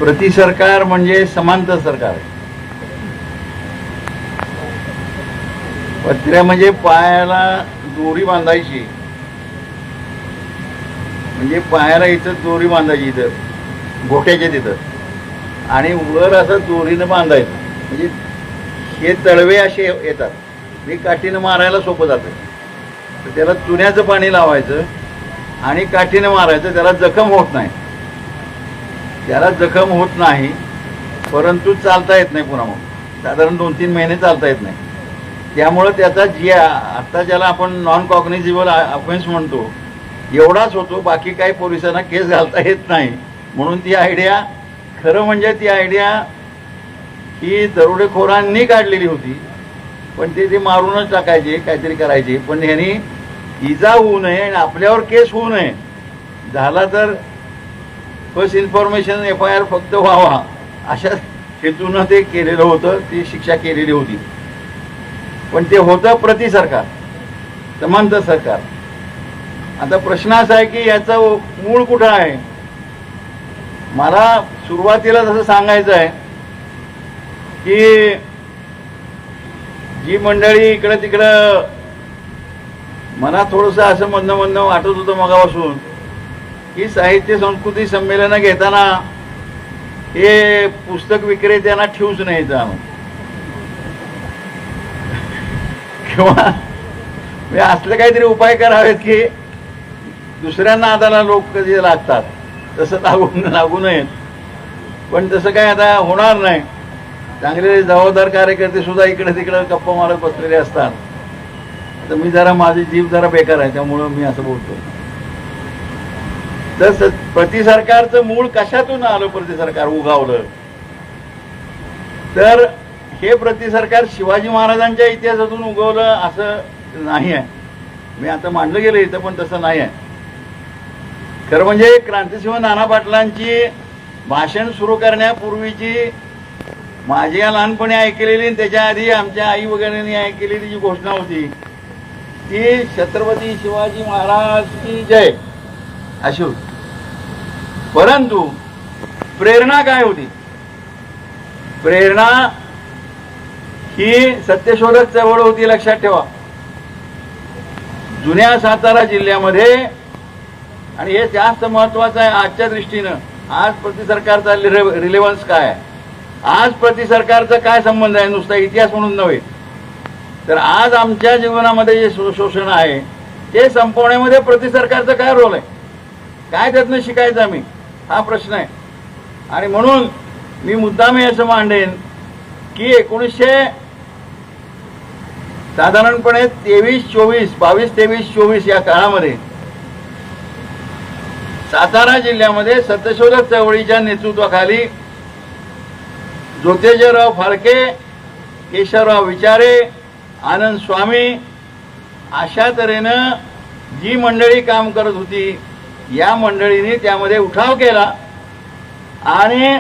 प्रति सरकार म्हणजे समांतर सरकार आहे. पत्र्या म्हणजे पायाला दोरी बांधायची, म्हणजे पायाला इथं दोरी बांधायची, इथं गोट्याच्या तिथं, आणि वर असं दोरीनं बांधायचं. म्हणजे हे तळवे असे येतात, मी काठीनं मारायला सोपं जातं. तर त्याला चुन्याचं पाणी लावायचं आणि काठीनं मारायचं, त्याला जखम होत नाही. त्याला जखम होत नाही, परंतु चालता येत नाही पुन्हा. मग साधारण 2-3 महिने चालता येत नाही. त्यामुळं त्याचा जी आता ज्याला आपण नॉन कॉग्निजिबल ऑफेन्स म्हणतो एवढाच होतो, बाकी काही पोलिसांना केस घालता येत नाही. म्हणून ती आयडिया, खरं म्हणजे ती आयडिया ही दरोडेखोरांनी काढलेली होती, पण ते मारूनच टाकायचे, काहीतरी करायचे. पण ह्यांनी इजा होऊ नये आणि आपल्यावर केस होऊ नये, झाला तर फर्स्ट इन्फॉर्मेशन FIR फक्त व्हावा अशा हेतूनं ते केलेलं होतं, ती शिक्षा केलेली होती. पण ते होतं प्रति सरकार, समांतर सरकार. आता प्रश्न असा आहे की याचं मूळ कुठं आहे. मला सुरुवातीला तसं सांगायचं आहे की जी मंडळी इकडं तिकडं, मला थोडंसं असं मधनं वाटत होतं मगापासून की साहित्य संस्कृती संमेलनं घेताना हे पुस्तक विक्रेत्यांना ठेवूच नाही आणून, किंवा असले काहीतरी उपाय करावेत की दुसऱ्यांना आदाला लोक कधी लागतात तसं लागू नयेत. पण तसं काय आता होणार नाही. चांगले जबाबदार कार्यकर्ते सुद्धा इकडे तिकडे गप्पा मारत बसलेले असतात. तर मी जरा, माझी जीभ जरा बेकार आहे, त्यामुळं मी असं बोलतो. तर प्रति सरकारचं मूळ कशातून आलं, प्रति सरकार उगावलं तर हे प्रति सरकार शिवाजी महाराजांच्या इतिहासातून उगवलं असं नाही आहे. मी आता मांडलं गेलं इथं, पण तसं नाही आहे. खरं म्हणजे क्रांतिसिंह नाना पाटलांची भाषण सुरू करण्यापूर्वीची माझ्या लहानपणी ऐकलेली, त्याच्या आधी आमच्या आई वगैरेंनी ऐकलेली जी घोषणा होती ती छत्रपती शिवाजी महाराज की जय अशी होती. परंतु प्रेरणा काय होती. प्रेरणा ही सत्यशोधक चळवळ होती, लक्षात ठेवा. जुन्या सातारा जिल्ह्यामध्ये, आणि हे जास्त महत्वाचं आहे आजच्या दृष्टीनं. आज प्रति सरकारचा रिलेव्हन्स काय आहे, आज प्रति सरकारचा काय संबंध आहे, नुसता इतिहास म्हणून नव्हे तर आज आमच्या जीवनामध्ये जे शोषण आहे ते संपवण्यामध्ये प्रति सरकारचा काय रोल आहे, काय त्यातनं शिकायचं आम्ही, हा प्रश्न आहे. आणि म्हणून मी मुद्दाम असं मांडेन की 1900 साधारणपणे 22-23 या काळामध्ये सातारा जिल्ह्यामध्ये सत्यशोधक चळवळीच्या नेतृत्वाखाली ज्योतिजराव फाळके, केशवराव विचारे, आनंद स्वामी अशा तऱ्हेनं जी मंडळी काम करत होती, या मंडळींनी त्यामध्ये उठाव केला. आणि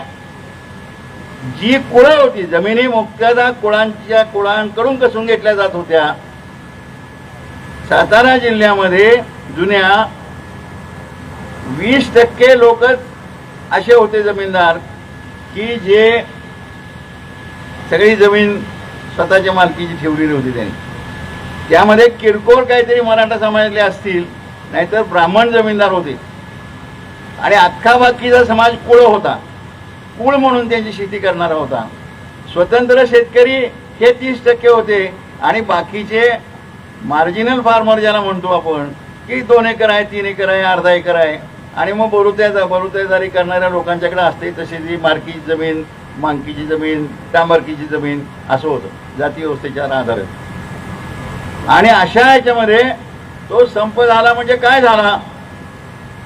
जी कुळं होती, जमिनी मुख्यतः कुळांकडून कसून घेतल्या जात होत्या. सातारा जिल्ह्यामध्ये जुन्या 20% लोक असे होते जमीनदार की जे सगळी जमीन स्वतःच्या मालकीची ठेवलेली होती त्यांनी. त्यामध्ये किरकोळ काहीतरी मराठा समाजातले असतील, नाहीतर ब्राह्मण जमीनदार होते. आणि अख्खा बाकीचा समाज कुळ होता, कुळ म्हणून त्यांची शेती करणारा होता. स्वतंत्र शेतकरी हे 30% होते. आणि बाकीचे मार्जिनल फार्मर ज्याला म्हणतो आपण, की 2 एकर आहे, 3 एकर आहे, अर्धा एकर आहे, आणि मग बलुतेदारी करणाऱ्या लोकांच्याकडे असते तशी जी मार्कीची जमीन, मांकीची जमीन, टांबरकीची जमीन असं होतं जाती व्यवस्थेच्या आधारे. आणि अशा ह्याच्यामध्ये तो संप झाला. म्हणजे काय झाला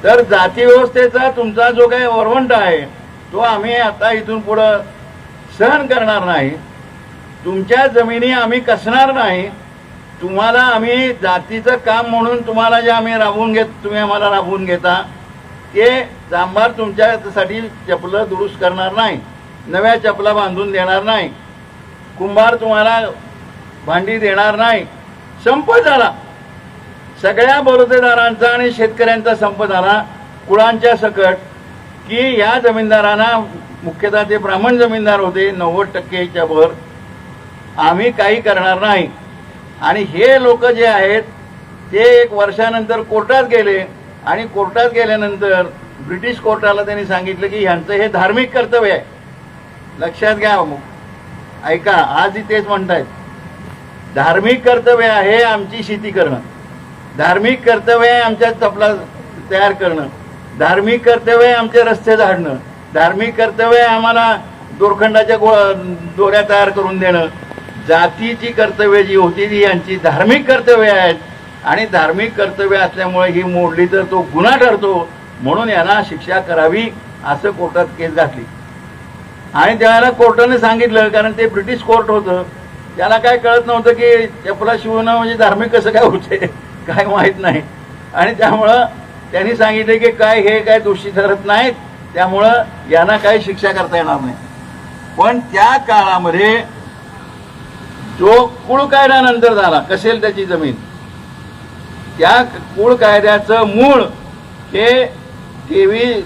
तर जाती व्यवस्थेचा तुमचा जो काही वरवंट आहे तो आम्ही आता इथून पुढं सहन करणार नाही. तुमच्या जमिनी आम्ही कसणार नाही. तुम्हाला आम्ही जातीचं काम म्हणून तुम्हाला जे आम्ही तुम्ही आम्हाला राबवून घेता ते जांभार तुमच्यासाठी चपलं दुरुस्त करणार नाही, नव्या चपला बांधून देणार नाही, कुंभार तुम्हाला भांडी देणार नाही. संप झाला. सगळ्या बलुतेदारांचा आणि शेतकऱ्यांचा संप झाला कुळांच्या सकट, की या जमीनदारांना मुख्यतः ते ब्राह्मण जमीनदार होते 90%च्या वर, आम्ही काही करणार नाही. आणि हे लोक जे आहेत ते 1 वर्षानंतर कोर्टात गेले आणि कोर्टात गेल्यानंतर ब्रिटिश कोर्टाला त्यांनी सांगितलं की ह्यांचं हे धार्मिक कर्तव्य आहे. लक्षात घ्या, ऐका, आजही तेच म्हणतायत, धार्मिक कर्तव्य आहे आमची शेती करणं, धार्मिक कर्तव्य आहे आमच्या चपला तयार करणं, धार्मिक कर्तव्य आहे आमचे रस्ते झाडणं, धार्मिक कर्तव्य आहे आम्हाला दोरखंडाच्या दोऱ्या तयार करून देणं. जातीची कर्तव्य जी होती ती यांची धार्मिक कर्तव्य आहेत आणि धार्मिक कर्तव्य असल्यामुळे ही मोडली तर तो गुन्हा ठरतो, म्हणून यांना शिक्षा करावी असं कोर्टात केस घातली. आणि त्यावेळेला कोर्टाने सांगितलं, कारण ते ब्रिटिश कोर्ट होतं, त्याला काय कळत नव्हतं की चपला शिवणं म्हणजे धार्मिक कसं काय होते, काय माहीत नाही. आणि त्यामुळं त्यांनी सांगितले की काय हे काय दोषी ठरत नाहीत, त्यामुळं यांना काही शिक्षा करता येणार नाही. पण त्या काळामध्ये जो कुळ कायदा नंतर झाला, कसेल त्याची जमीन, त्या कुळ कायद्याचं मूळ हे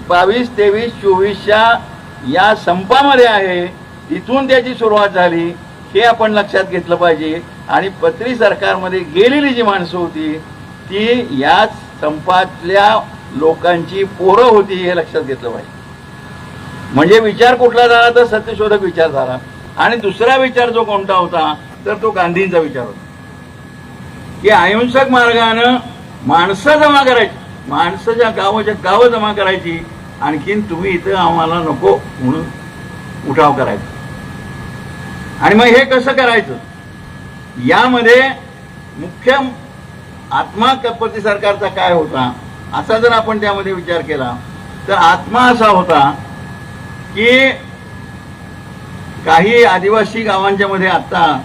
22, 23, 24च्या या संपामध्ये आहे. तिथून त्याची सुरुवात झाली हे आपण लक्षात घेतलं पाहिजे. आणि पत्री सरकारमध्ये गेलेली जी माणसं होती ती या संपातल्या लोकांची पोरं होती हे लक्षात घेतलं पाहिजे. म्हणजे विचार कुठला झाला तर सत्यशोधक विचार झाला. आणि दुसरा विचार जो कोणता होता तर तो गांधींचा विचार होता की अहिंसक मार्गानं माणसं जमा करायची, माणसाच्या गावाच्या गावं जमा करायची, आणखीन तुम्ही इथं आम्हाला नको म्हणून उठाव करायचा. आणि मग हे कसं करायचं, यामध्ये मुख्य आत्मा पती सरकारचा काय होता असा जर आपण त्यामध्ये विचार केला तर आत्मा असा होता की काही आदिवासी गावांच्या मध्ये आता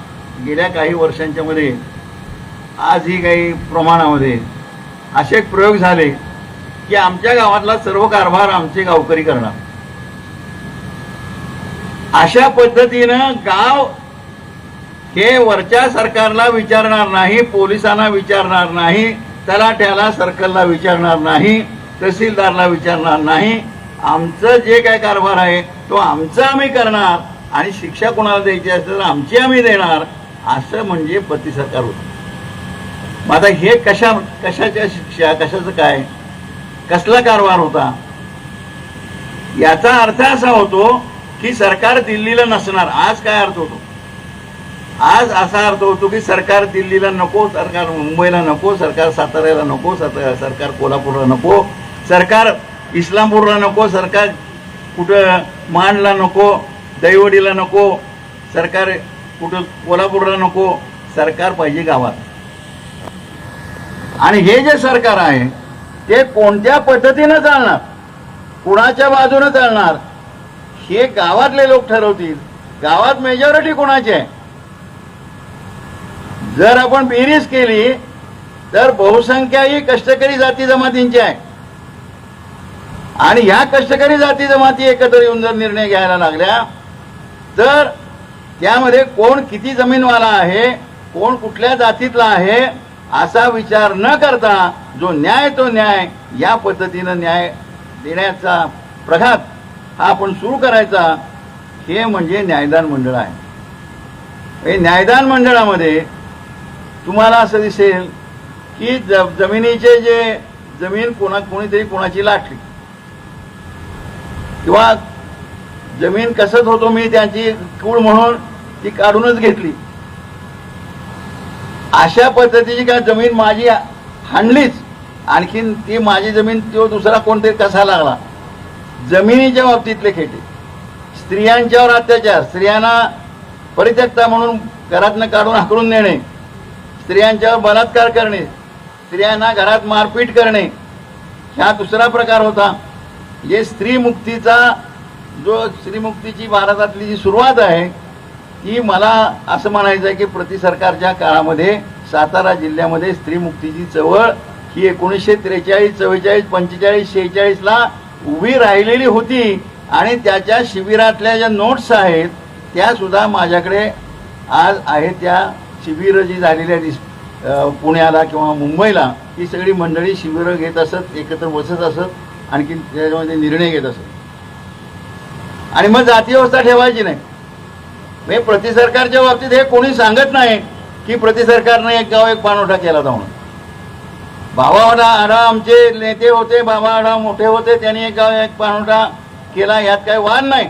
गेल्या काही वर्षांच्या मध्ये आजही काही प्रमाणामध्ये असे प्रयोग झाले की आमच्या गावातला सर्व कारभार आमचे गावकरी करणार. अशा पद्धतीनं गाव हे वरच्या सरकारला विचारणार नाही, पोलिसांना विचारणार नाही, तलाठ्याला सर्कलला विचारणार नाही, तहसीलदारला विचारणार नाही. आमचं जे काय कारभार आहे तो आमचा आम्ही करणार आणि शिक्षा कोणाला द्यायची असेल तर आमची आम्ही देणार, असं म्हणजे पती सरकार होतं. मग आता हे कशाच्या शिक्षा, कशाचं काय, कसला कारभार होता, याचा अर्थ असा होतो की सरकार दिल्लीला नसणार. आज काय अर्थ होतो, आज असा अर्थ होतो की सरकार दिल्लीला नको, सरकार मुंबईला नको, सरकार साताऱ्याला नको, सरकार कोल्हापूरला नको, सरकार इस्लामपूरला नको, सरकार कुठं माणला नको, दैवडीला नको, सरकार कुठं कोल्हापूरला नको, सरकार पाहिजे गावात. आणि हे जे सरकार आहे ते कोणत्या पद्धतीनं चालणार, कुणाच्या बाजूने चालणार हे गावातले लोक ठरवतील. गावात मेजॉरिटी कोणाची आहे, जर आपण बेरीज केली तर बहुसंख्या ही कष्टकरी जाती जमातींची आहे. आणि ह्या कष्टकरी जाती जमाती एकत्र येऊन जर निर्णय घ्यायला लागल्या तर त्यामध्ये कोण किती जमीनवाला आहे, कोण कुठल्या जातीतला आहे असा विचार न करता जो न्याय तो न्याय या पद्धतीनं न्याय देण्याचा प्रघात हा आपण सुरू करायचा. हे म्हणजे न्यायदान मंडळ आहे. हे न्यायदान मंडळामध्ये तुम्हाला असं दिसेल की जमिनीचे जे जमीन कोणीतरी कोणाची लाटली किंवा जमीन कसत होतो मी त्याची कूळ म्हणून ती काढूनच घेतली, अशा पद्धतीची काय जमीन माझी हाणलीच, आणखीन ती माझी जमीन तो दुसरा कोणतरी कसा लागला. जमिनीच्या बाबतीतले खेटे, स्त्रियांच्यावर अत्याचार, स्त्रियांना परित्यक्ता म्हणून घरातनं काढून हाकलून नेणे, स्त्रियांच्यावर बलात्कार करणे, स्त्रियांना घरात मारपीट करणे, हा दुसरा प्रकार होता. जे स्त्रीमुक्तीचा जो स्त्रीमुक्तीची भारतातली जी सुरुवात आहे ती मला असं म्हणायचं आहे की प्रति सरकारच्या काळामध्ये सातारा जिल्ह्यामध्ये स्त्रीमुक्तीची चळवळ ही 1943, 44, 45, 46ला उभी राहिलेली होती. आणि त्याच्या शिबिरातल्या ज्या नोट्स आहेत त्या सुद्धा माझ्याकडे आज आहेत. त्या शिबिरं जी झालेली पुण्याला किंवा मुंबईला ही सगळी मंडळी शिबिरं घेत असत, एकत्र बसत असत, आणखी त्याच्यामध्ये निर्णय घेत असत. आणि मग जाती व्यवस्था ठेवायची नाही. म्हणजे प्रतिसरकारच्या बाबतीत हे कोणी सांगत नाही की प्रतिसरकारने एक गाव एक पाणवठा केला होता म्हणून. बाबा आढा आमचे नेते होते, बाबा आढा मोठे होते, त्यांनी एक गाव एक पाणवठा केला, यात काही वाद नाही.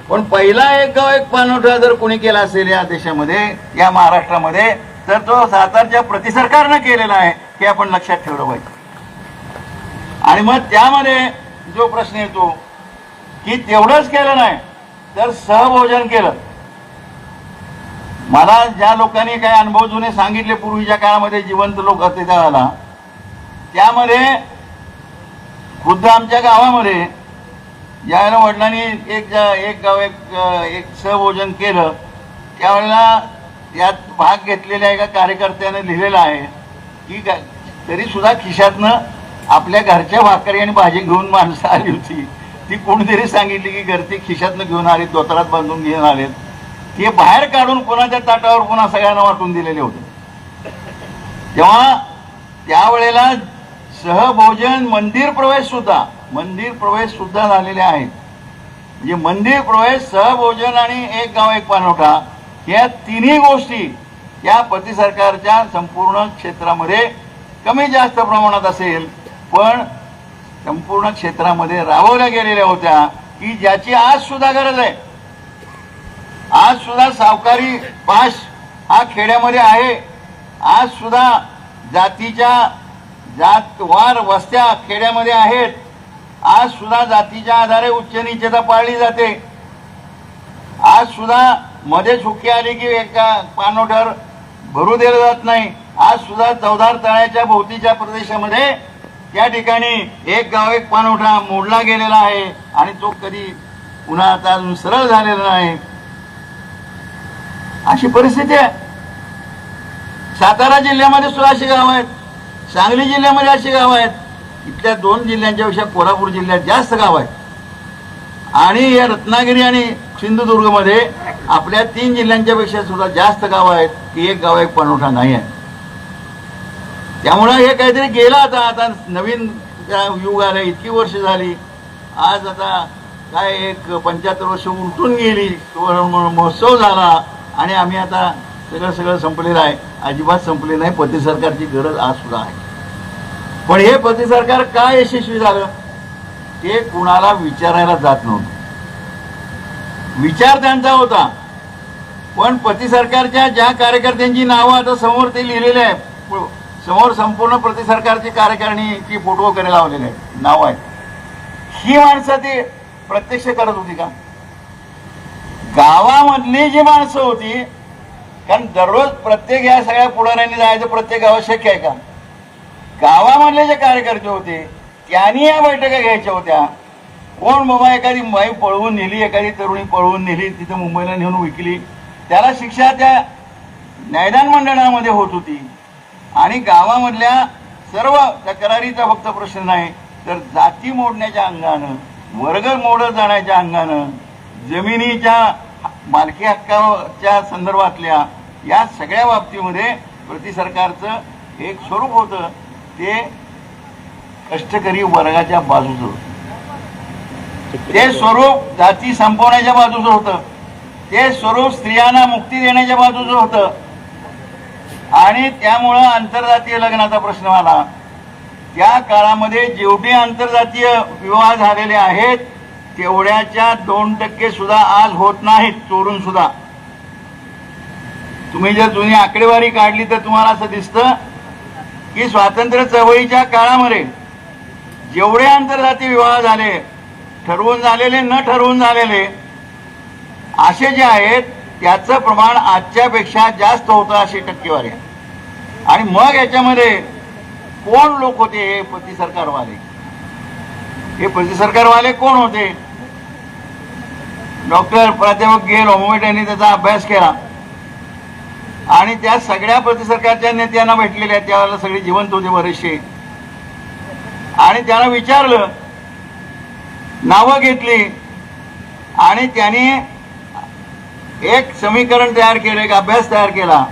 पण पहिला एक गाव एक पाणवठा जर कोणी केला असेल या देशामध्ये, या महाराष्ट्रामध्ये, तर तो सातारच्या प्रतिसरकारनं केलेला आहे हे आपण लक्षात ठेवलं पाहिजे. आणि मग त्यामध्ये जो प्रश्न येतो की तेवढंच केलं नाही तर सहभोजन केलं. मला ज्या लोकांनी काही अनुभव जुने सांगितले पूर्वीच्या काळामध्ये जिवंत लोक होते त्यावेळेला, त्यामध्ये खुद्द आमच्या गावामध्ये ज्यावेळेला वडिलांनी एक गाव एक सहभोजन केलं त्यावेळेला यात भाग घेतलेल्या एका कार्यकर्त्याने लिहिलेलं आहे की तरी सुद्धा खिशातनं आपल्या घरच्या भाकरी आणि भाजी घेऊन माणसं आली होती. ती कोणीतरी सांगितली की घरचे खिशातनं घेऊन आले, दोतरात बांधून घेऊन आलेत, ते बाहेर काढून पुन्हा ताटावर पुन्हा सगळ्यांना वाटून दिलेले होते. तेव्हा त्यावेळेला सहभोजन मंदिर प्रवेश सुद्धा झालेले आहेत. म्हणजे मंदिर प्रवेश, सहभोजन आणि एक गाव एक पाणवठा या तिन्ही गोष्टी या प्रतिसरकारच्या संपूर्ण क्षेत्रामध्ये कमी जास्त प्रमाणात असेल पण संपूर्ण क्षेत्रामध्ये राबवल्या गेलेल्या होत्या की ज्याची आज सुद्धा गरज आहे. आज सुद्धा सावकारी पाश हा खेड्यामध्ये आहे. आज सुद्धा जातवार वस्त्या खेड्यामध्ये आहेत. आज सुद्धा जातीच्या आधारे उच्च नीचता पाळली जाते. आज सुद्धा मध्ये चुकी आली की एका पाणवठ्यावर भरू दिलं जात नाही. आज सुद्धा चौदार तळ्याच्या भोवतीच्या प्रदेशामध्ये त्या ठिकाणी एक गाव एक पाणवठा मोडला गेलेला आहे आणि तो कधी पुन्हा आता अजून सरळ झालेला नाही. अशी परिस्थिती आहे. सातारा जिल्ह्यामध्ये सुद्धा अशी गाव आहेत, सांगली जिल्ह्यामध्ये अशी गाव आहेत. इथल्या 2 जिल्ह्यांच्या पेक्षा कोल्हापूर जिल्ह्यात जास्त गाव आहेत. आणि या रत्नागिरी आणि सिंधुदुर्गमध्ये आपल्या 3 जिल्ह्यांच्या पेक्षा सुद्धा जास्त गाव आहेत की एक गाव एक पाणवठा नाही आहे. त्यामुळं हे काहीतरी गेलं. आता नवीन युग आलं, इतकी वर्ष झाली. आज आता काय एक 75 वर्ष उलटून गेली, महोत्सव झाला आणि आम्ही आता सगळं संपलेलं आहे. अजिबात संपले नाही. प्रतिसरकारची गरज आज सुद्धा आहे. पण हे प्रतिसरकार का यशस्वी झालं ते कुणाला विचारायला जात नव्हतं. विचार त्यांचा होता पण प्रतिसरकारच्या ज्या कार्यकर्त्यांची नावं आता समोर ते लिहिलेले आहे, समोर संपूर्ण प्रतिसरकारची कार्यकारिणीची फोटो वगैरे लावलेले आहेत, नाव आहेत. ही माणसं ती प्रत्यक्ष करत होती का? गावामधली जी माणसं होती, कारण दररोज प्रत्येक या सगळ्या पुढाऱ्यांनी जायचं प्रत्येक गावात शक्य आहे का? गावामधले जे कार्यकर्ते होते त्यांनी या बैठका घ्यायच्या होत्या. कोण बाबा एखादी बाई पळवून नेली, एखादी तरुणी पळवून नेली, तिथे मुंबईला नेऊन विकली, त्याला शिक्षा त्या न्यायदान मंडळामध्ये होत होती. आणि गावामधल्या सर्व तक्रारीचा फक्त प्रश्न नाही तर जाती मोडण्याच्या अंगानं, वर्ग मोडत जाण्याच्या अंगानं, जमिनीच्या मालकी हक्काच्या संदर्भातल्या या सगळ्या बाबतीमध्ये प्रतिसरकारचं एक स्वरूप होतं ते कष्टकरी वर्गाच्या बाजूचं होतं. ते स्वरूप जाती संपवण्याच्या बाजूचं होतं. ते स्वरूप स्त्रियांना मुक्ती देण्याच्या बाजूचं होतं. आणि त्यामुळं आंतरजातीय लग्नाचा प्रश्न आला. त्या काळामध्ये जेवढे आंतरजातीय विवाह झालेले आहेत तेवढ्याच्या 2% सुद्धा आज होत नाहीत, चोरून सुद्धा. तुम्ही जर जुनी आकडेवारी काढली तर तुम्हाला असं दिसतं की स्वातंत्र्य चळवळीच्या काळामध्ये जेवढे आंतरजातीय विवाह झाले, ठरवून झालेले न ठरवून झालेले असे जे आहेत त्याचं प्रमाण आजच्यापेक्षा जास्त होतं अशी टक्केवारी आहे. आणि मग याच्यामध्ये कोण लोक होते? हे प्रतिसरकारवाले. हे प्रतिसरकारवाले कोण होते? डॉक्टर प्राध्यापक गेल ओमवेट यांनी त्याचा अभ्यास केला आणि त्या सगळ्या प्रतिसरकारच्या नेत्यांना भेटलेल्या आहेत. त्यावेळेला सगळे जिवंत होते बरेचसे. आणि त्यांना विचारलं, नावं घेतली आणि त्यांनी एक समीकरण तयार केलं, एक अभ्यास तयार केला.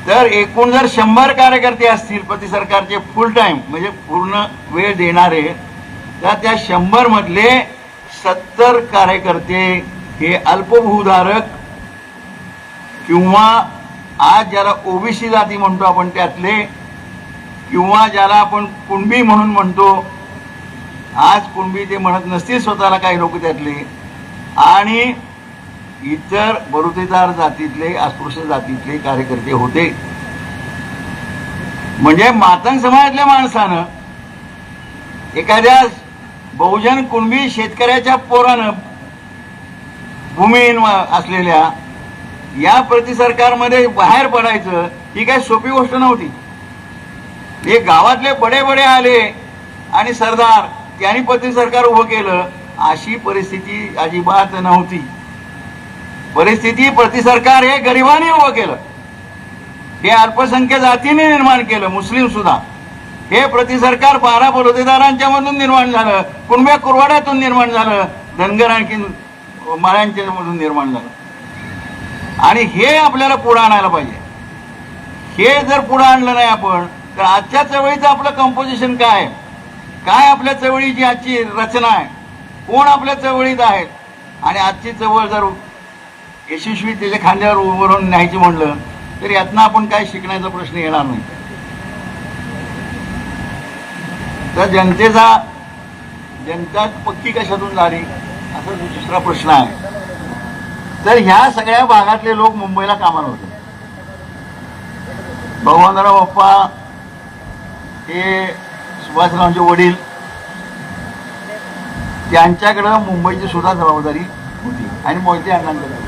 तर एकूण जर 100 कार्यकर्ते असतील प्रतिसरकारचे फुल टाइम म्हणजे पूर्ण वेळ देणारे, तर त्या 100 मधले 70 कार्यकर्ते हे अल्पभूधारक किंवा आज ज्याला ओबीसी जाती म्हणतो आपण त्यातले, किंवा ज्याला आपण कुणबी म्हणून म्हणतो, आज कुणबी ते म्हणत नसतील स्वतःला काही लोक त्यातले, आणि इतर बलुतेदार जातीतले अस्पृश्य जातीतले कार्यकर्ते होते. म्हणजे मातंग समाजातल्या माणसानं एखाद्या बहुजन कुणबी शेतकऱ्याच्या पोरानं भूमिहीन असलेल्या या प्रतिसरकारमध्ये बाहेर पडायचं ही काही सोपी गोष्ट नव्हती. हे गावातले बडे बडे आले आणि सरदार त्यांनी प्रतिसरकार उभं केलं, अशी परिस्थिती अजिबात नव्हती. परिस्थिती प्रतिसरकार हे गरिबांनी उभं केलं, हे अल्पसंख्य जातीने निर्माण केलं, मुस्लिम सुद्धा. हे प्रतिसरकार 12 बलुतेदारांच्या मधून निर्माण झालं, कुणब्या कुरवाड्यातून निर्माण झालं, धनगर आणखी माळ्यांच्या मधून निर्माण झालं. आणि हे आपल्याला पुढे आणायला पाहिजे. हे जर पुढे आणलं नाही आपण तर आजच्या चळवळीचं आपलं कंपोजिशन काय, काय आपल्या चळवळीची आजची रचना आहे, कोण आपल्या चळवळीत आहेत, आणि आजची चळवळ जर यशस्वी त्याच्या खांद्यावर उभं न्यायची म्हणलं तर यातनं आपण काय शिकण्याचा प्रश्न येणार नाही. तर जनता पक्की कशातून झाली असा दुसरा प्रश्न आहे. तर ह्या सगळ्या भागातले लोक मुंबईला कामाला होते. भगवानराव बाप्पा हे सुभाषरावांचे वडील, त्यांच्याकडं मुंबईची सुद्धा जबाबदारी होती आणि मोहिते अण्णांकडे.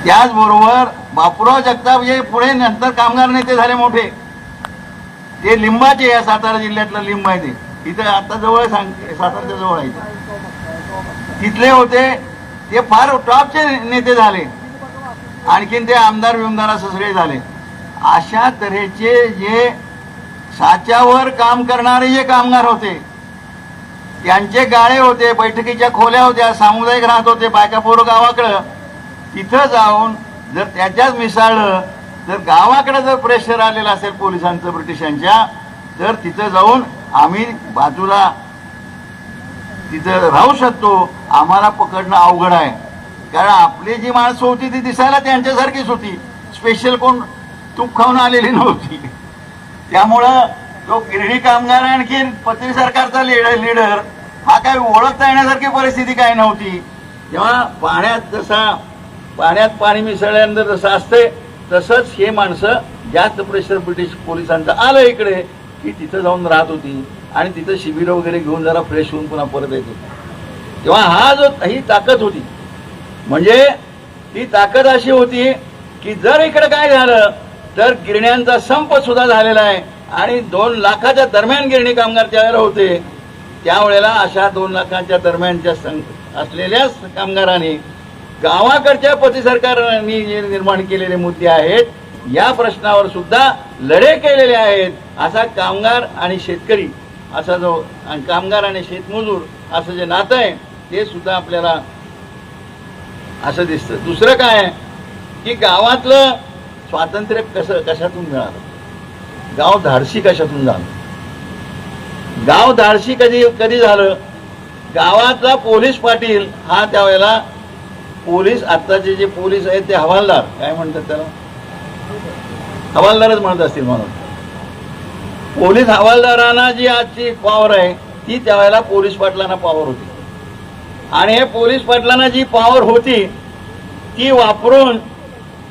त्याचबरोबर बापूराव जगताप हे पुढे नंतर कामगार नेते झाले मोठे, ते लिंबाचे, या सातारा जिल्ह्यातलं लिंब आहे ते इथं आता जवळ सातारच्या जवळ आहे तिथले होते. ते फार टॉपचे नेते झाले, आणखीन ते आमदार विमदार असं सगळे झाले. अशा तऱ्हेचे जे साच्यावर काम करणारे जे कामगार होते त्यांचे गाळे होते, बैठकीच्या खोल्या होत्या, सामुदायिक राहत होते, बायका पोरं गावाकडं. तिथं जाऊन जर त्याच्याच मिसळलं, जर गावाकडे जर प्रेशर आलेलं असेल पोलिसांचं ब्रिटिशांच्या, तर तिथं जाऊन आम्ही बाजूला तिथं राहू शकतो, आम्हाला पकडणं अवघड आहे. कारण आपली जी माणसं होती ती दिसायला त्यांच्यासारखीच होती, स्पेशल कोण तूप खाऊन आलेली नव्हती. त्यामुळं तो गिरणी कामगार आणखी पत्री सरकारचा लीडर हा काही ओळखता येण्यासारखी परिस्थिती काही नव्हती. तेव्हा पाण्यात पाणी मिसळल्यानंतर जसं असते तसंच हे माणसं जास्त प्रेशर ब्रिटिश पोलिसांचं आलं इकडे की तिथं जाऊन राहत होती आणि तिथं शिबिरं वगैरे घेऊन जरा फ्रेश होऊन पुन्हा परत येत होती. तेव्हा ही ताकद होती. म्हणजे ती ताकद अशी होती की जर इकडे काय झालं तर गिरण्यांचा संप सुद्धा झालेला आहे आणि 2 लाखाच्या दरम्यान गिरणी कामगार त्यावेळेला होते. त्यावेळेला अशा 2 लाखांच्या दरम्यानच्या असलेल्या कामगारांनी गावाकडच्या प्रतिसरकारांनी जे निर्माण केलेले मुद्दे आहेत या प्रश्नावर सुद्धा लढे केलेले आहेत. असा कामगार आणि शेतकरी असा जो कामगार आणि शेतमजूर असं जे नातं आहे ते सुद्धा आपल्याला असं दिसतं. दुसरं काय आहे की गावातलं स्वातंत्र्य कशातून मिळालं, गाव धाडसी कशातून झालं. गाव धाडसी कधी झालं, गावातला पोलीस पाटील हा त्यावेळेला पोलीस, आत्ताचे जे पोलीस आहेत ते हवालदार, काय म्हणतात त्याला, हवालदारच म्हणत असतील म्हणून. पोलीस हवालदारांना जी आजची पॉवर आहे ती त्यावेळेला पोलीस पाटलांना पॉवर होती. आणि हे पोलीस पाटलांना जी पॉवर होती ती वापरून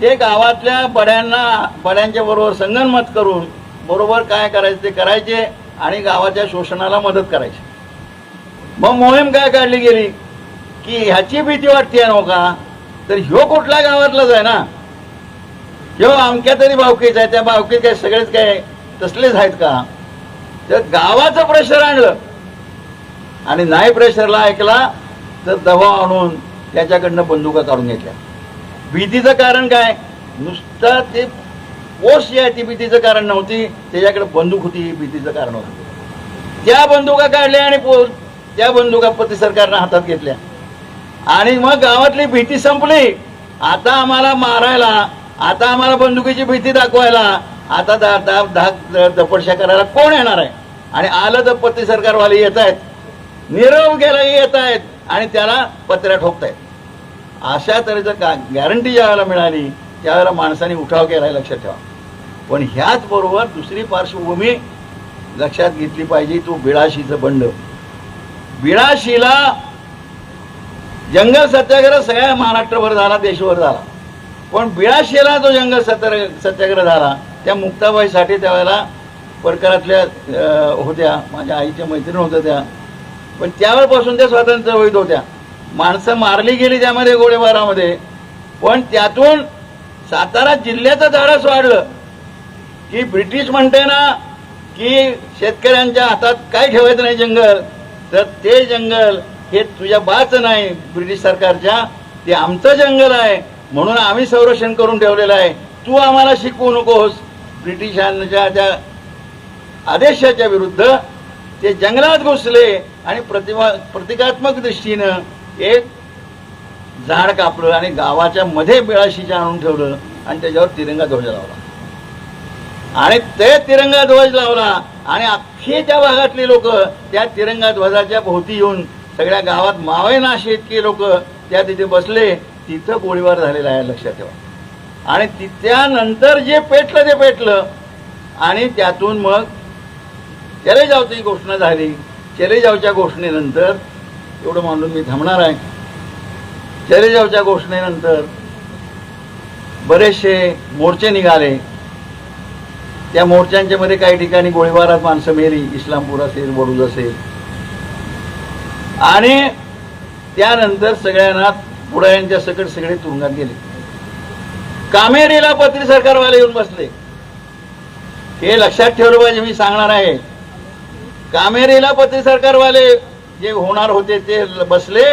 ते गावातल्या बड्यांच्या बरोबर संगनमत करून बरोबर काय करायचं ते करायचे आणि गावाच्या शोषणाला मदत करायची. मग मोहीम काय काढली गेली की ह्याची भीती वाटते नव्हता तर ह्यो कुठल्या गावातलाच आहे ना, ह्यो अमक्या तरी भावकीच आहे, त्या भावकीत काय सगळेच काय तसलेच आहेत का. तर गावाचं प्रेशर आणलं आणि नाही प्रेशरला ऐकला तर दबाव आणून त्याच्याकडनं बंदुका काढून घेतल्या. भीतीचं कारण काय, नुसतं ते पोस्ट जी आहे ती भीतीचं कारण नव्हती, त्याच्याकडे बंदूक होती ही भीतीचं कारण होतं. त्या बंदुका काढल्या आणि त्या बंदुका सरकारनं हातात घेतल्या आणि मग गावातली भीती संपली. आता आम्हाला मारायला, आता आम्हाला बंदुकीची भीती दाखवायला, आता दपडशा करायला कोण येणार आहे. आणि आलं तर सरकारवाले येत आहेत निरोप घ्यायला येत आहेत आणि त्याला पत्र्या ठोकतायत. अशा तऱ्हेचं गॅरंटी ज्यावेळेला मिळाली त्यावेळेला माणसाने उठाव केला, लक्षात ठेवा. पण ह्याच बरोबर दुसरी पार्श्वभूमी लक्षात घेतली पाहिजे, तो बिळाशीचं बंड. बिळाशीला जंगल सत्याग्रह सगळ्या महाराष्ट्रभर झाला, देशभर झाला. पण बिळाशीला जो जंगल सत्याग्रह झाला त्या मुक्ताबाई साठे त्यावेळेला परकरातल्या होत्या, माझ्या आईच्या मैत्रिणी होत्या त्या. पण त्यावेळेपासून त्या स्वातंत्र्य होत होत्या. माणसं मारली गेली त्यामध्ये गोळीबारामध्ये. पण त्यातून सातारा जिल्ह्याचं धाडस वाढलं की ब्रिटिश म्हणते ना की शेतकऱ्यांच्या हातात काय ठेवायचं नाही जंगल, तर ते जंगल हे तुझ्या बाचं नाही ब्रिटिश सरकारच्या, ते आमचं जंगल आहे म्हणून आम्ही संरक्षण करून ठेवलेलं आहे. तू आम्हाला शिकवू नकोस. ब्रिटिशांच्या त्या आदेशाच्या विरुद्ध ते जंगलात घुसले आणि प्रतिकात्मक दृष्टीनं एक झाड कापलं आणि गावाच्या मध्ये बिळाशीच्या आणून ठेवलं आणि त्याच्यावर तिरंगा ध्वज लावला. आणि ते तिरंगा ध्वज लावला आणि अख्खी त्या भागातली लोक त्या तिरंगा ध्वजाच्या भोवती येऊन सगळ्या गावात मावे नाशे इतके लोक त्या तिथे बसले. तिथं गोळीबार झालेला आहे, लक्षात ठेवा. आणि त्यानंतर जे पेटलं ते पेटलं आणि त्यातून मग चले जावची घोषणा झाली. चले जावच्या घोषणेनंतर एवढं मानून मी थांबणार आहे. चले जावच्या घोषणेनंतर बरेचसे मोर्चे निघाले. त्या मोर्चांच्या मध्ये काही ठिकाणी गोळीबारात माणसं मेली, इस्लामपूर असेल, वडूज असेल. आणि त्यानंतर सगळ्यांना पुढाऱ्यांच्या सकट सगळे तुरुंगात गेले. कामेरीला पत्री सरकारवाले येऊन बसले. हे लक्षात ठेवलं पाहिजे, मी सांगणार आहे. कामेरीला पत्री सरकारवाले जे होणार होते ते बसले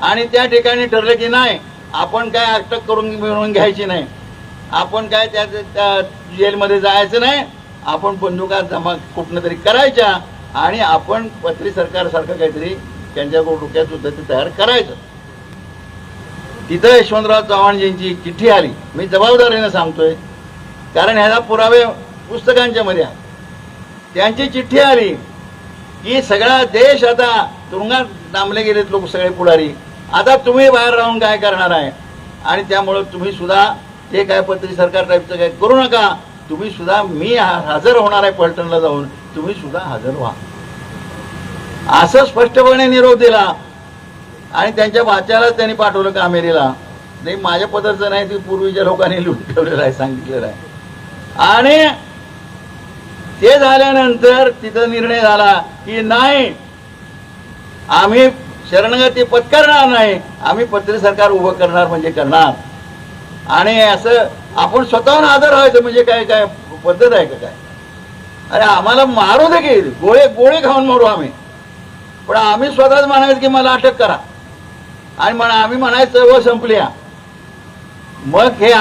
आणि त्या ठिकाणी ठरलं की नाही, आपण काय अटक करून मिळवून घ्यायची नाही, आपण काय त्या जेलमध्ये जायचं नाही, आपण बंदुका जमा कुठनं तरी करायच्या आणि आपण पत्री सरकारसारखं काहीतरी त्यांच्या डोक्यात होतं ते तयार करायचं. तिथं यशवंतराव चव्हाणजींची चिठ्ठी आली. मी जबाबदारीने सांगतोय कारण ह्याला पुरावे पुस्तकांच्या मध्ये आहे. त्यांची चिठ्ठी आली की सगळा देश आता तुरुंगात डांबले गेलेत लोक, सगळे पुढारी. आता तुम्ही बाहेर राहून काय करणार आहे आणि त्यामुळं तुम्ही सुद्धा ते काय पत्री सरकार टाईपचं काय करू नका. तुम्ही सुद्धा, मी हजर होणार आहे पलटणला जाऊन, तुम्ही सुद्धा हजर व्हा, असं स्पष्टपणे निरोप दिला. आणि त्यांच्या भाच्याला त्यांनी पाठवलं कामेरीला. नाही, माझ्या पदाचं नाही, ती पूर्वीच्या लोकांनी लुटून ठेवलेलं आहे, सांगितलेलं आहे. आणि ते झाल्यानंतर तिथं निर्णय झाला की नाही, आम्ही शरणगती पत्करणार नाही, आम्ही पत्री सरकार उभं करणार म्हणजे करणार. आणि असं आपण स्वतःहून हजर व्हायचं म्हणजे काय काय पद्धत आहे का काय? अरे आम्हाला मारू दे की, गोळे खाऊन मारू आम्ही, पण आम्ही स्वतःच म्हणायचं की मला अटक करा आणि आम्ही म्हणायचं व संपल्या. मग हे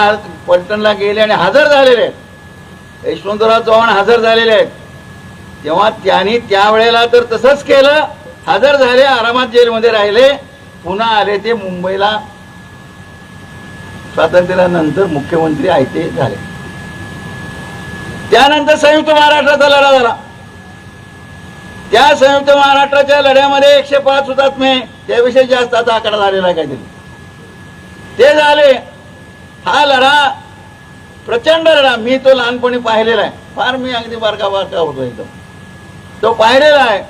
पलटणला गेले आणि हजर झालेले आहेत. यशवंतराव चव्हाण हजर झालेले आहेत. तेव्हा त्यांनी त्यावेळेला तर तसंच केलं, हजर झाले, आरामात जेलमध्ये राहिले. पुन्हा आले ते मुंबईला, स्वातंत्र्यानंतर मुख्यमंत्री आयते झाले. त्यानंतर संयुक्त महाराष्ट्राचा लढा झाला. त्या संयुक्त महाराष्ट्राच्या लढ्यामध्ये 105 हुतात्मे, त्याविषयी जास्त आता आकडा झालेला आहे काहीतरी, ते झाले. हा लढा प्रचंड लढा, मी तो लहानपणी पाहिलेला आहे. फार मी अगदी बारका होतो एकदम, तो पाहिलेला आहे.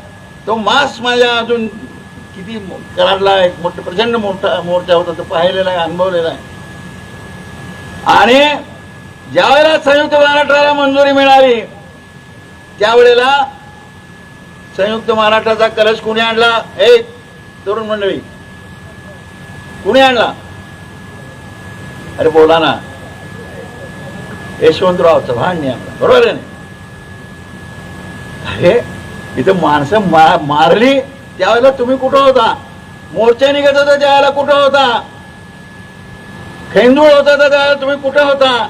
तो मास माझ्या अजून किती कराडला एक मोठा प्रचंड मोठा मोर्चा होता, तो पाहिलेला आहे, अनुभवलेला आहे. आणि ज्यावेळेला संयुक्त महाराष्ट्राला मंजुरी मिळाली त्यावेळेला संयुक्त महाराष्ट्राचा कलश कुणी आणला? एक तरुण मंडळी, कुणी आणला? अरे बोला ना. यशवंतराव चव्हाणने आणला, बरोबर आहे ना? अरे इथं माणसं मारली त्यावेळेला तुम्ही कुठं होता? मोर्चा निघत होता त्यावेळेला कुठं होता? खैंदूळ होता त्यावेळेला तुम्ही कुठं होता?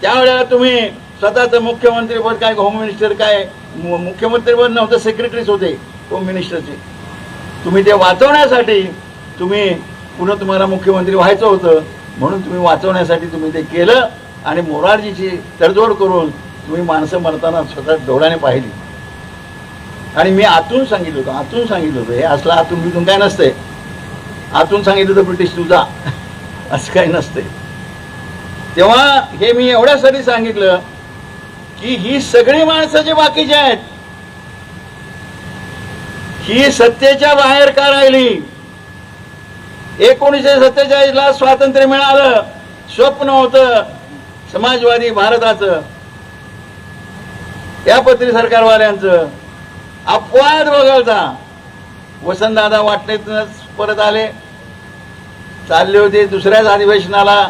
त्यावेळेला तुम्ही स्वतःचं मुख्यमंत्रीपद, काय होम मिनिस्टर, काय मुख्यमंत्रीपद नव्हतं, सेक्रेटरीच होते होम मिनिस्टरचे. तुम्ही ते वाचवण्यासाठी, तुम्ही पुन्हा तुम्हाला मुख्यमंत्री व्हायचं होतं म्हणून तुम्ही वाचवण्यासाठी तुम्ही ते केलं. आणि मोरारजीची तडजोड करून तुम्ही माणसं मरताना स्वतः डोळ्याने पाहिली. आणि मी आतून सांगितलं होतं हे असलं आतून बितून काय नसतंय. आतून सांगितलं तर ब्रिटिश तुझा असं काही नसतंय. तेव्हा हे मी एवढ्यासाठी सांगितलं की ही सगळी माणसं जे बाकीची आहेत ही सत्तेच्या बाहेर का राहिली. 1947ला स्वातंत्र्य मिळालं, स्वप्न होतं समाजवादी भारताचं, या पत्री सरकारवाल्यांचं. अपवाद वगळता वसंतदादा वाटणीतूनच परत आले, चालले होते दुसऱ्याच अधिवेशनाला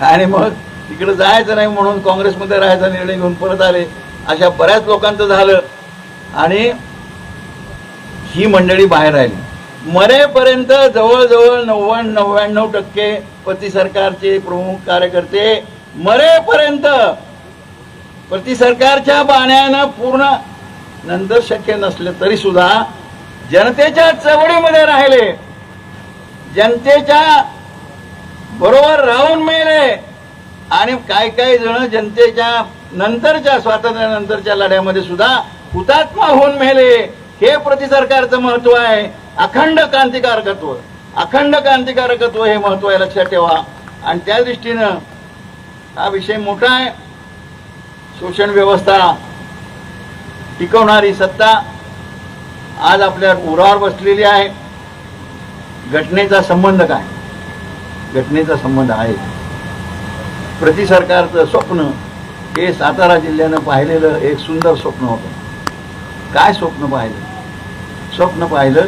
आणि मग तिकडे जायचं नाही म्हणून काँग्रेसमध्ये राहायचा निर्णय घेऊन परत आले. अशा बऱ्याच लोकांचं झालं आणि ही मंडळी बाहेर राहिली. मरेपर्यंत जवळजवळ 99% पती सरकारचे प्रमुख कार्यकर्ते मरेपर्यंत पती सरकारच्या बाण्यानं पूर्ण नंतर शक्य नसले तरी सुद्धा जनतेच्या चवडीमध्ये राहिले, जनतेच्या बरोबर राहून मेले. आणि काही जण जनतेच्या नंतरच्या स्वातंत्र्यानंतरच्या लढ्यामध्ये सुद्धा हुतात्मा होऊन मेले. हे प्रति सरकारचं महत्व आहे. अखंड क्रांतिकारकत्व हे महत्व आहे, लक्षात ठेवा. आणि त्या दृष्टीनं हा विषय मोठा आहे. शोषण व्यवस्था टिकवणारी सत्ता आज आपल्या उरावर बसलेली आहे. घटनेचा संबंध काय? घटनेचा संबंध आहे प्रति सरकारचं स्वप्न हे सातारा जिल्ह्यानं पाहिलेलं एक सुंदर स्वप्न होतं. काय स्वप्न पाहिलं? स्वप्न पाहिलं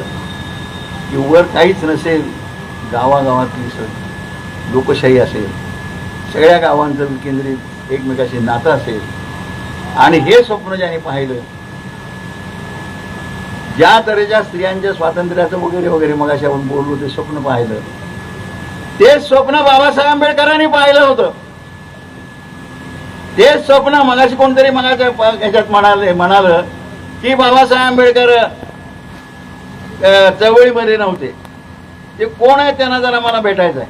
की वर काहीच नसेल, गावागावातली लोकशाही असेल, सगळ्या गावांचं विकेंद्रित एकमेकाशी नातं असेल. आणि हे स्वप्न ज्याने पाहिलं, ज्या तऱ्हेच्या स्त्रियांच्या स्वातंत्र्याचं वगैरे वगैरे मगाशी आपण बोललो ते स्वप्न पाहिलं, ते स्वप्न बाबासाहेब आंबेडकरांनी पाहिलं होतं. ते स्वप्न मगाशी कोणतरी मगाच्या ह्याच्यात म्हणालं की बाबासाहेब आंबेडकर चळवळीमध्ये नव्हते. ते कोण आहे त्यांना जरा मला भेटायचं आहे,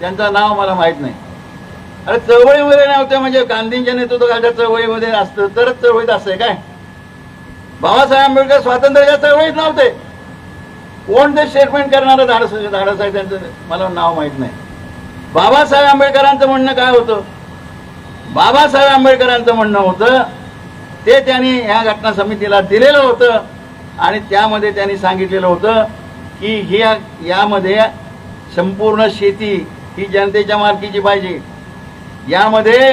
त्यांचं नाव मला माहीत नाही. अरे चळवळीमध्ये नव्हते म्हणजे गांधींच्या नेतृत्वाखालच्या चळवळीमध्ये असतं तरच चळवळीत असतंय काय? बाबासाहेब आंबेडकर स्वातंत्र्याच्या चळवळीत नव्हते. कोण ते स्टेटमेंट करणारं धाडस आहे त्यांचं मला नाव माहीत नाही. बाबासाहेब आंबेडकरांचं म्हणणं काय होतं? बाबासाहेब आंबेडकरांचं म्हणणं होतं ते त्यांनी ह्या घटना समितीला दिलेलं होतं आणि त्यामध्ये त्यांनी सांगितलेलं होतं की यामध्ये संपूर्ण शेती ही जनतेच्या मालकीची पाहिजे, यामध्ये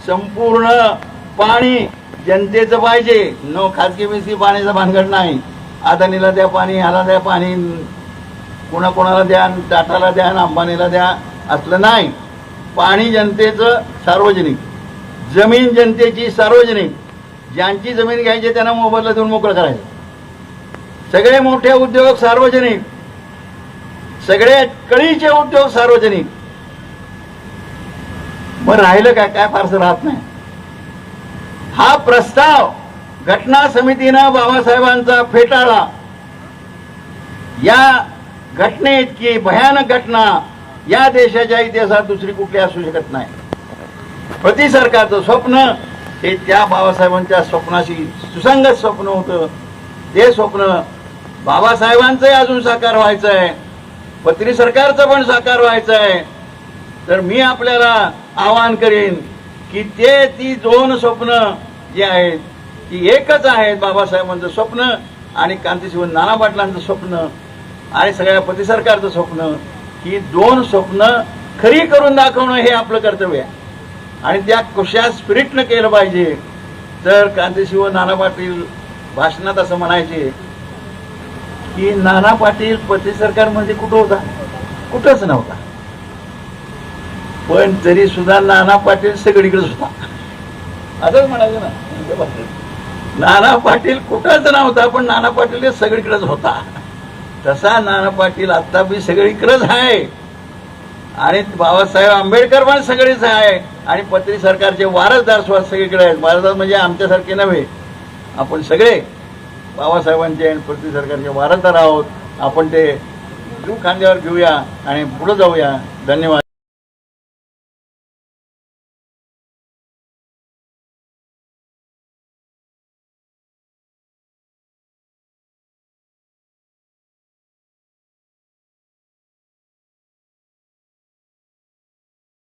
संपूर्ण पाणी जनतेचं पाहिजे, नो खाजगी बिजगी पाण्याचा भानगड नाही. अदानीला द्या पाणी, ह्याला द्या पाणी, कोणाकोणाला द्या, टाटाला द्या, अंबानीला द्या, असलं नाही. पाणी जनतेचं सार्वजनिक, जमीन जनतेची सार्वजनिक. ज्यांची जमीन घ्यायची त्यांना मोबदला देऊन मोकळं करायचं. सगळे मोठे उद्योग सार्वजनिक, सगळे कळीचे उद्योग सार्वजनिक. मग राहिलं काय? काय फारसं राहत नाही. हा प्रस्ताव घटना समितीनं बाबासाहेबांचा फेटाळला. या घटनेइतकी भयानक घटना या देशाच्या इतिहासात दुसरी कुठली असू शकत नाही. प्रति सरकारचं स्वप्न हे त्या बाबासाहेबांच्या स्वप्नाशी सुसंगत स्वप्न होतं. ते स्वप्न बाबासाहेबांचंही अजून साकार व्हायचं आहे, पत्री सरकारचं पण साकार व्हायचं आहे. तर मी आपल्याला आवाहन करेन की ती दोन स्वप्न जी आहेत ती एकच आहेत. बाबासाहेबांचं स्वप्न आणि क्रांतिसिंह नाना पाटलांचं स्वप्न आणि सगळ्या पती सरकारचं स्वप्न, ही दोन स्वप्न खरी करून दाखवणं हे आपलं कर्तव्य आहे. आणि त्या कशा स्पिरिटनं केलं पाहिजे. तर क्रांतिसिंह नाना पाटील भाषणात असं म्हणायचे की नाना पाटील पती सरकारमध्ये कुठं होता? कुठंच नव्हता. पण तरी सुद्धा नाना पाटील सगळीकडेच होता, असंच म्हणायचं ना. नाना पाटील कुठंच नव्हता पण नाना पाटील सगळीकडेच होता. तसा नाना पाटील आता बी सगळीकडेच आहे आणि बाबासाहेब आंबेडकर पण सगळेच आहे आणि पत्री सरकारचे वारसदार सुद्धा सगळीकडे आहेत. वारसदार म्हणजे आमच्यासारखे नव्हे, आपण सगळे बाबासाहेबांचे आणि पत्री सरकारचे वारसदार आहोत. आपण ते खांद्यावर घेऊया आणि पुढे जाऊया. धन्यवाद.